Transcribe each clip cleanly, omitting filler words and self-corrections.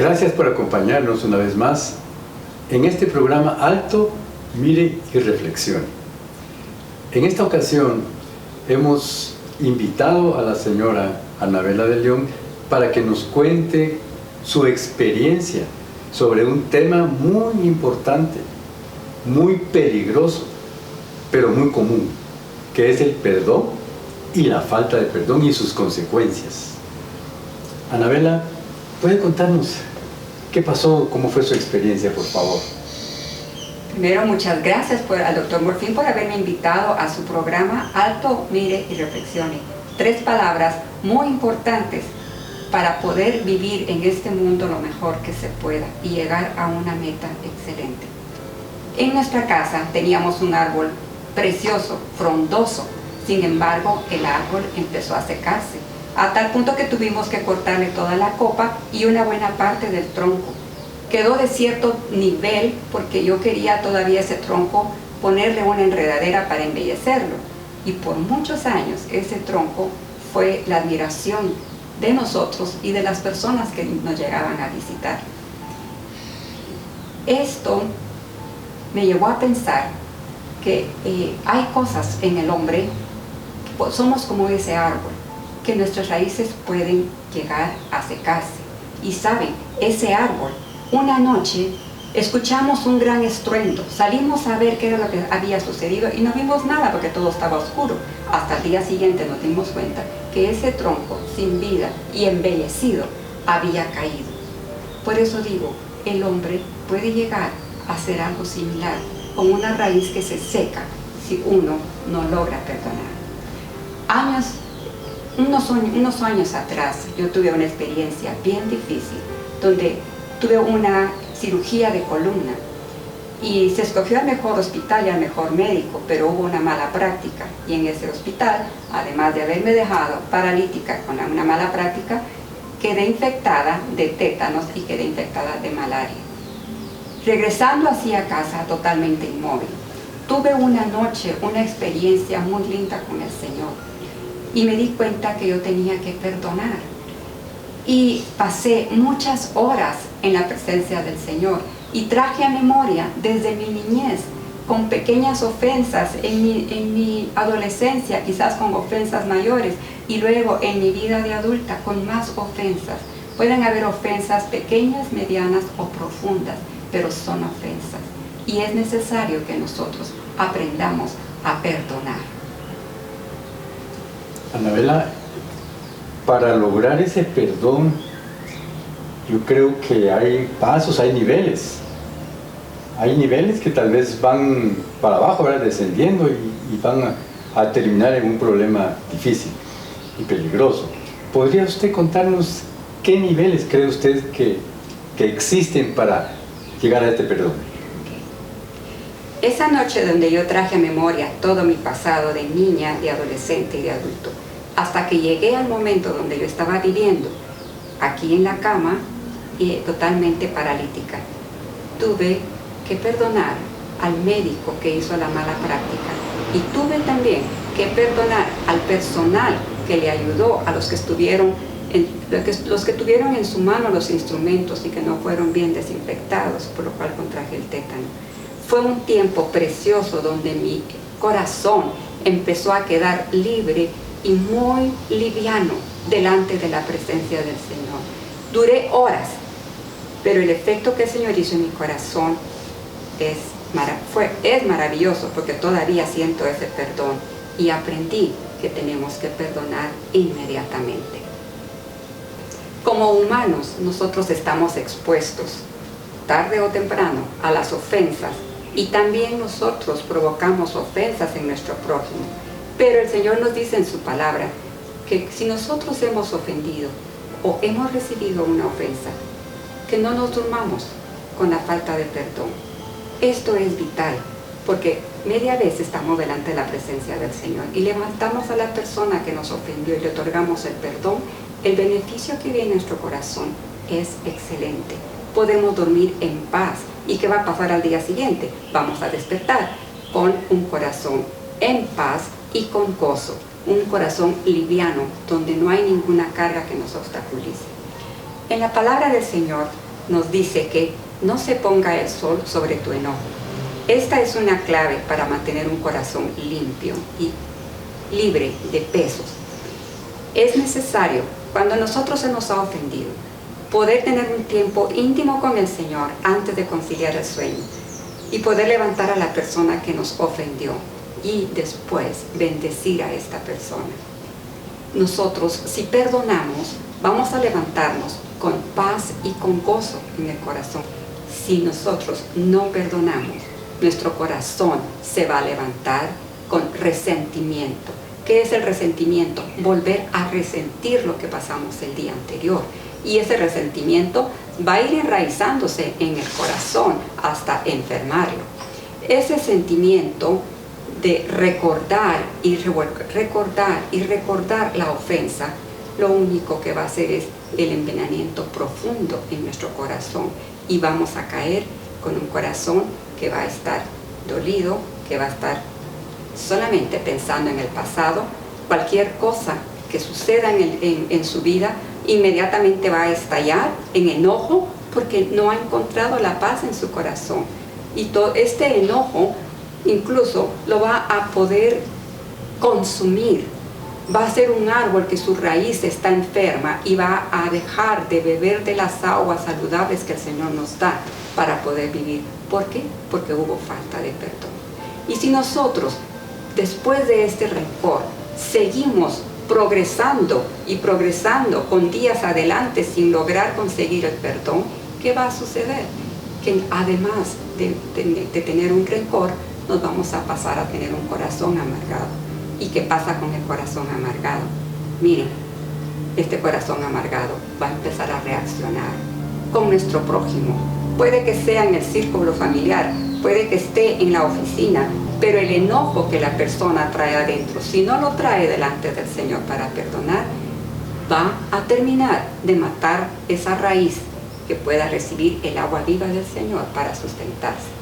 Gracias por acompañarnos una vez más en este programa Alto, Mire y Reflexione. En esta ocasión hemos invitado a la señora Anabela de León para que nos cuente su experiencia sobre un tema muy importante, muy peligroso, pero muy común, que es el perdón y la falta de perdón y sus consecuencias. Anabela, ¿puede contarnos qué pasó, cómo fue su experiencia, por favor? Primero, muchas gracias al Dr. Morfín por haberme invitado a su programa Alto, Mire y Reflexione. 3 palabras muy importantes para poder vivir en este mundo lo mejor que se pueda y llegar a una meta excelente. En nuestra casa teníamos un árbol precioso, frondoso. Sin embargo, el árbol empezó a secarse, a tal punto que tuvimos que cortarle toda la copa y una buena parte del tronco. Quedó de cierto nivel porque yo quería todavía ese tronco ponerle una enredadera para embellecerlo. Y por muchos años ese tronco fue la admiración de nosotros y de las personas que nos llegaban a visitar. Esto me llevó a pensar que hay cosas en el hombre, que somos como ese árbol, que nuestras raíces pueden llegar a secarse. Y saben, ese árbol, una noche escuchamos un gran estruendo, salimos a ver qué era lo que había sucedido y no vimos nada porque todo estaba oscuro. Hasta el día siguiente nos dimos cuenta que ese tronco sin vida y embellecido había caído. Por eso digo, el hombre puede llegar a hacer algo similar con una raíz que se seca si uno no logra perdonar. Unos años atrás yo tuve una experiencia bien difícil donde tuve una cirugía de columna y se escogió al mejor hospital y al mejor médico, pero hubo una mala práctica y en ese hospital, además de haberme dejado paralítica con una mala práctica, quedé infectada de tétanos y quedé infectada de malaria. Regresando así a casa totalmente inmóvil, tuve una noche, una experiencia muy linda con el Señor y me di cuenta que yo tenía que perdonar. Y pasé muchas horas en la presencia del Señor y traje a memoria desde mi niñez con pequeñas ofensas en mi adolescencia, quizás con ofensas mayores, y luego en mi vida de adulta con más ofensas. Pueden haber ofensas pequeñas, medianas o profundas, pero son ofensas. Y es necesario que nosotros aprendamos a perdonar. Anabela, para lograr ese perdón, yo creo que hay pasos, hay niveles. Hay niveles que tal vez van para abajo, ¿verdad? Descendiendo y van a terminar en un problema difícil y peligroso. ¿Podría usted contarnos qué niveles cree usted que existen para llegar a este perdón? Esa noche donde yo traje a memoria todo mi pasado de niña, de adolescente y de adulto, hasta que llegué al momento donde yo estaba viviendo, aquí en la cama, y totalmente paralítica. Tuve que perdonar al médico que hizo la mala práctica y tuve también que perdonar al personal que le ayudó, a los que tuvieron en su mano los instrumentos y que no fueron bien desinfectados, por lo cual contraje el tétano. Fue un tiempo precioso donde mi corazón empezó a quedar libre y muy liviano delante de la presencia del Señor. Duré horas, pero el efecto que el Señor hizo en mi corazón es maravilloso, porque todavía siento ese perdón y aprendí que tenemos que perdonar inmediatamente. Como humanos, nosotros estamos expuestos, tarde o temprano, a las ofensas, y también nosotros provocamos ofensas en nuestro prójimo. Pero el Señor nos dice en su palabra que si nosotros hemos ofendido o hemos recibido una ofensa, que no nos durmamos con la falta de perdón. Esto es vital, porque media vez estamos delante de la presencia del Señor y levantamos a la persona que nos ofendió y le otorgamos el perdón. El beneficio que viene en nuestro corazón es excelente. Podemos dormir en paz. ¿Y qué va a pasar al día siguiente? Vamos a despertar con un corazón en paz y con gozo, un corazón liviano, donde no hay ninguna carga que nos obstaculice. En la palabra del Señor nos dice que no se ponga el sol sobre tu enojo. Esta es una clave para mantener un corazón limpio y libre de pesos. Es necesario, cuando nosotros se nos ha ofendido, poder tener un tiempo íntimo con el Señor antes de conciliar el sueño y poder levantar a la persona que nos ofendió y después bendecir a esta persona. Nosotros, si perdonamos, vamos a levantarnos con paz y con gozo en el corazón. Si nosotros no perdonamos, nuestro corazón se va a levantar con resentimiento. ¿Qué es el resentimiento? Volver a resentir lo que pasamos el día anterior. Y ese resentimiento va a ir enraizándose en el corazón hasta enfermarlo. Ese sentimiento de recordar y recordar la ofensa, lo único que va a hacer es el envenenamiento profundo en nuestro corazón y vamos a caer con un corazón que va a estar dolido, que va a estar solamente pensando en el pasado. Cualquier cosa que suceda en su vida inmediatamente va a estallar en enojo porque no ha encontrado la paz en su corazón. Y todo este enojo incluso lo va a poder consumir. Va a ser un árbol que su raíz está enferma y va a dejar de beber de las aguas saludables que el Señor nos da para poder vivir. ¿Por qué? Porque hubo falta de perdón. Y si nosotros, después de este rencor, seguimos progresando y progresando con días adelante sin lograr conseguir el perdón, ¿qué va a suceder? Que además de tener un rencor, nos vamos a pasar a tener un corazón amargado. ¿Y qué pasa con el corazón amargado? Miren, este corazón amargado va a empezar a reaccionar con nuestro prójimo. Puede que sea en el círculo familiar, puede que esté en la oficina, pero el enojo que la persona trae adentro, si no lo trae delante del Señor para perdonar, va a terminar de matar esa raíz que pueda recibir el agua viva del Señor para sustentarse.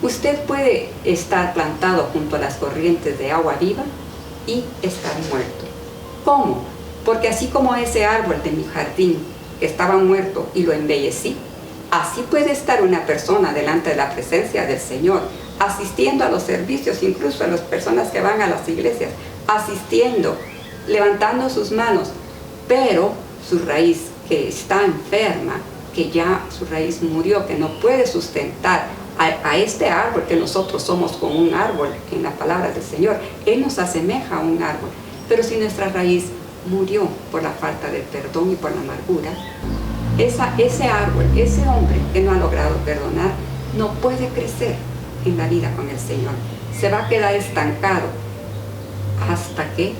Usted puede estar plantado junto a las corrientes de agua viva y estar muerto. ¿Cómo? Porque así como ese árbol de mi jardín que estaba muerto y lo embellecí, así puede estar una persona delante de la presencia del Señor, asistiendo a los servicios, incluso a las personas que van a las iglesias, asistiendo, levantando sus manos, pero su raíz que está enferma, que ya su raíz murió, que no puede sustentar a este árbol, que nosotros somos como un árbol en la palabra del Señor. Él nos asemeja a un árbol, pero si nuestra raíz murió por la falta de perdón y por la amargura, ese árbol, ese hombre que no ha logrado perdonar, no puede crecer en la vida con el Señor. Se va a quedar estancado hasta que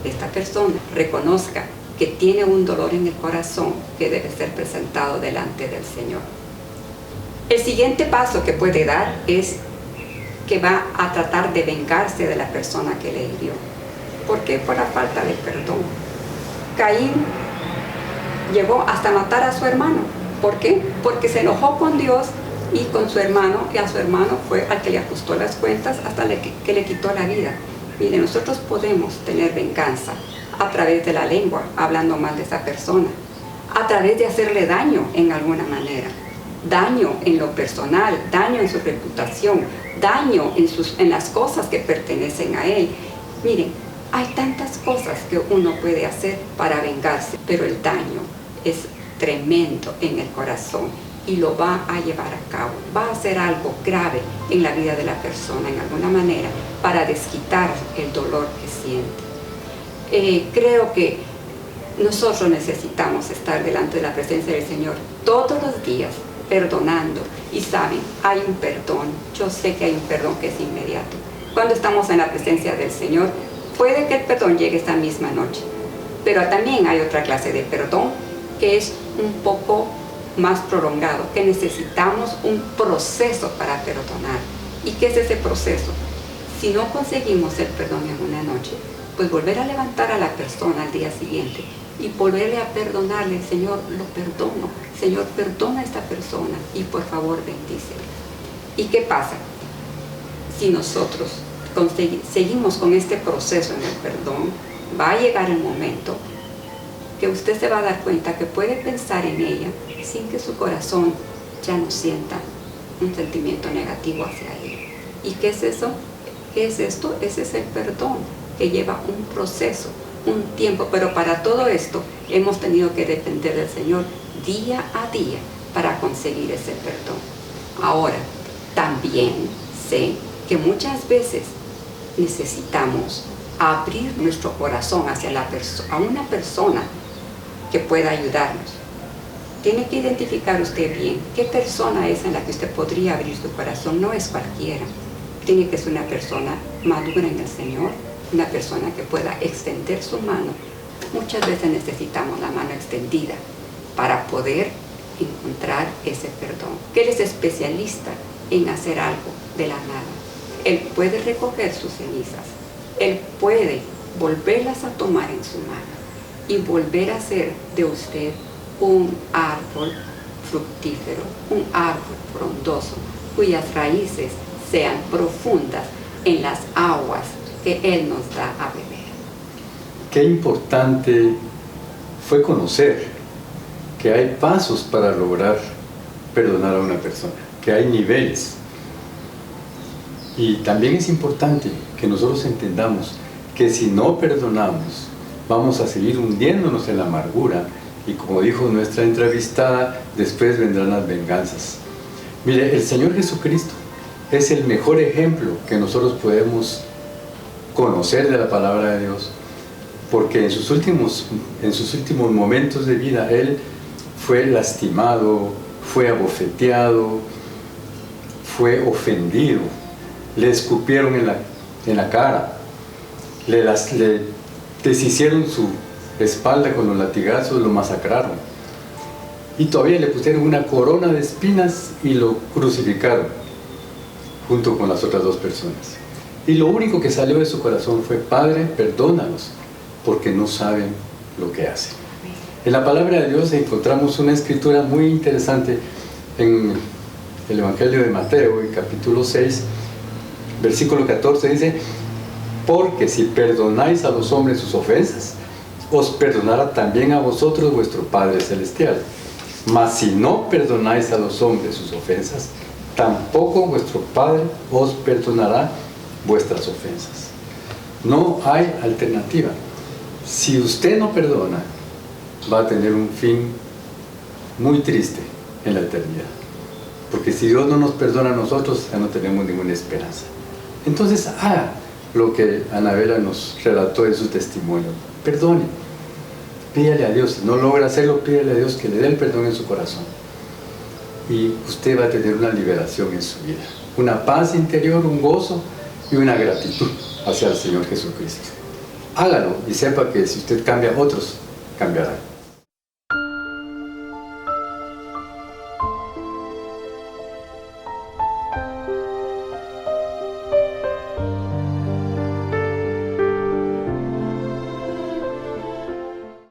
esta persona reconozca que tiene un dolor en el corazón que debe ser presentado delante del Señor. El siguiente paso que puede dar es que va a tratar de vengarse de la persona que le hirió. ¿Por qué? Por la falta de perdón. Caín llegó hasta matar a su hermano. ¿Por qué? Porque se enojó con Dios y con su hermano, y a su hermano fue al que le ajustó las cuentas hasta que le quitó la vida. Mire, nosotros podemos tener venganza a través de la lengua, hablando mal de esa persona, a través de hacerle daño en alguna manera, daño en lo personal, daño en su reputación, daño en las cosas que pertenecen a él. Miren, hay tantas cosas que uno puede hacer para vengarse, pero el daño es tremendo en el corazón y lo va a llevar a cabo, va a hacer algo grave en la vida de la persona en alguna manera para desquitar el dolor que siente. Creo que nosotros necesitamos estar delante de la presencia del Señor todos los días, perdonando. Y saben, hay un perdón, yo sé que hay un perdón que es inmediato. Cuando estamos en la presencia del Señor, puede que el perdón llegue esta misma noche, pero también hay otra clase de perdón que es un poco más prolongado, que necesitamos un proceso para perdonar. ¿Y qué es ese proceso? Si no conseguimos el perdón en una noche, pues volver a levantar a la persona al día siguiente y volverle a perdonarle. Señor, lo perdono. Señor, perdona a esta persona y por favor bendícela. ¿Y qué pasa? Si nosotros seguimos con este proceso en el perdón, va a llegar el momento que usted se va a dar cuenta que puede pensar en ella sin que su corazón ya no sienta un sentimiento negativo hacia ella. ¿Y qué es eso? ¿Qué es esto? Ese es el perdón, que lleva un proceso, un tiempo, pero para todo esto hemos tenido que depender del Señor día a día para conseguir ese perdón. Ahora, también sé que muchas veces necesitamos abrir nuestro corazón hacia a una persona que pueda ayudarnos. Tiene que identificar usted bien qué persona es en la que usted podría abrir su corazón. No es cualquiera. Tiene que ser una persona madura en el Señor, una persona que pueda extender su mano. Muchas veces necesitamos la mano extendida para poder encontrar ese perdón. Que Él es especialista en hacer algo de la nada. Él puede recoger sus cenizas. Él puede volverlas a tomar en su mano y volver a hacer de usted un árbol fructífero, un árbol frondoso, cuyas raíces sean profundas en las aguas que Él nos da a beber. Qué importante fue conocer que hay pasos para lograr perdonar a una persona, que hay niveles. Y también es importante que nosotros entendamos que si no perdonamos, vamos a seguir hundiéndonos en la amargura, y como dijo nuestra entrevistada, después vendrán las venganzas. Mire, el Señor Jesucristo es el mejor ejemplo que nosotros podemos conocer de la palabra de Dios, porque en sus últimos momentos de vida Él fue lastimado, fue abofeteado, fue ofendido, le escupieron en la cara, le deshicieron su espalda con los latigazos, lo masacraron, y todavía le pusieron una corona de espinas y lo crucificaron junto con las otras dos personas. Y lo único que salió de su corazón fue: Padre, perdónalos, porque no saben lo que hacen. En la palabra de Dios encontramos una escritura muy interesante en el Evangelio de Mateo, en capítulo 6, versículo 14, dice: porque si perdonáis a los hombres sus ofensas, os perdonará también a vosotros vuestro Padre Celestial. Mas si no perdonáis a los hombres sus ofensas, tampoco vuestro Padre os perdonará vuestras ofensas. No hay alternativa. Si usted no perdona, va a tener un fin muy triste en la eternidad. Porque si Dios no nos perdona a nosotros, ya no tenemos ninguna esperanza. Entonces, haga lo que Anabela nos relató de su testimonio. Perdone. Pídale a Dios. Si no logra hacerlo, pídale a Dios que le dé el perdón en su corazón. Y usted va a tener una liberación en su vida. Una paz interior, un gozo y una gratitud hacia el Señor Jesucristo. Hágalo y sepa que si usted cambia, otros cambiarán.